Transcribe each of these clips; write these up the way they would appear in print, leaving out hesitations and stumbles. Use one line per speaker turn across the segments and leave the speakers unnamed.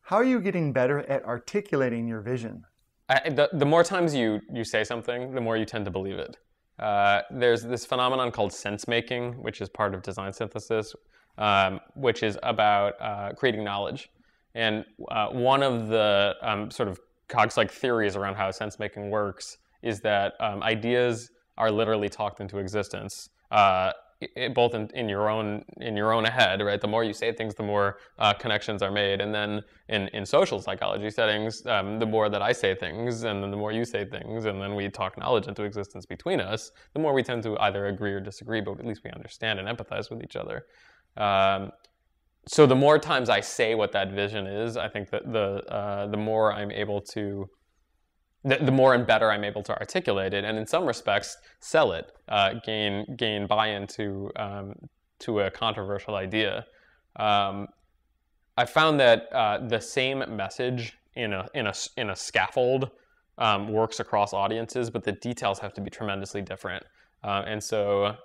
How are you getting better at articulating your vision?
The more times you say something, the more you tend to believe it. There's this phenomenon called sensemaking, which is part of design synthesis, which is about creating knowledge. And one of the sort of cogs-like theories around how sensemaking works is that ideas are literally talked into existence, both in your own head, right? The more you say things, the more connections are made. And then in social psychology settings, the more that I say things, and then the more you say things, and then we talk knowledge into existence between us, the more we tend to either agree or disagree, but at least we understand and empathize with each other. So the more times I say what that vision is, I think that the more I'm able to, the more and better I'm able to articulate it, and in some respects sell it, gain buy-in to a controversial idea. I found that the same message in a scaffold works across audiences, but the details have to be tremendously different. So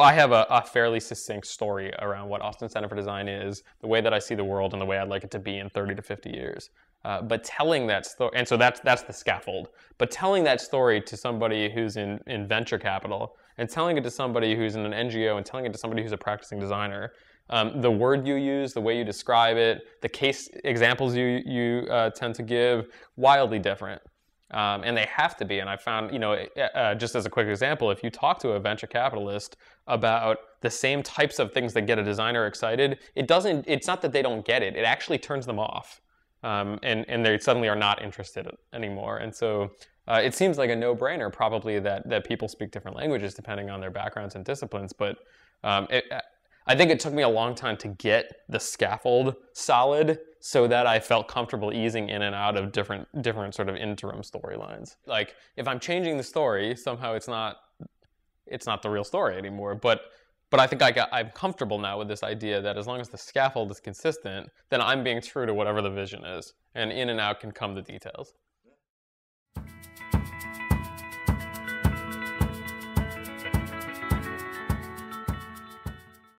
I have a fairly succinct story around what Austin Center for Design is, the way that I see the world, and the way I'd like it to be in 30 to 50 years. But telling that story, and so that's the scaffold. But telling that story to somebody who's in venture capital, and telling it to somebody who's in an NGO, and telling it to somebody who's a practicing designer, the word you use, the way you describe it, the case examples you tend to give, wildly different. And they have to be. And I found, just as a quick example, if you talk to a venture capitalist about the same types of things that get a designer excited, it's not that they don't get it. It actually turns them off. And they suddenly are not interested anymore. And so it seems like a no-brainer probably that people speak different languages depending on their backgrounds and disciplines. But I think it took me a long time to get the scaffold solid so that I felt comfortable easing in and out of different sort of interim storylines. Like if I'm changing the story, somehow it's not the real story anymore. But I think I'm comfortable now with this idea that as long as the scaffold is consistent, then I'm being true to whatever the vision is, and in and out can come the details.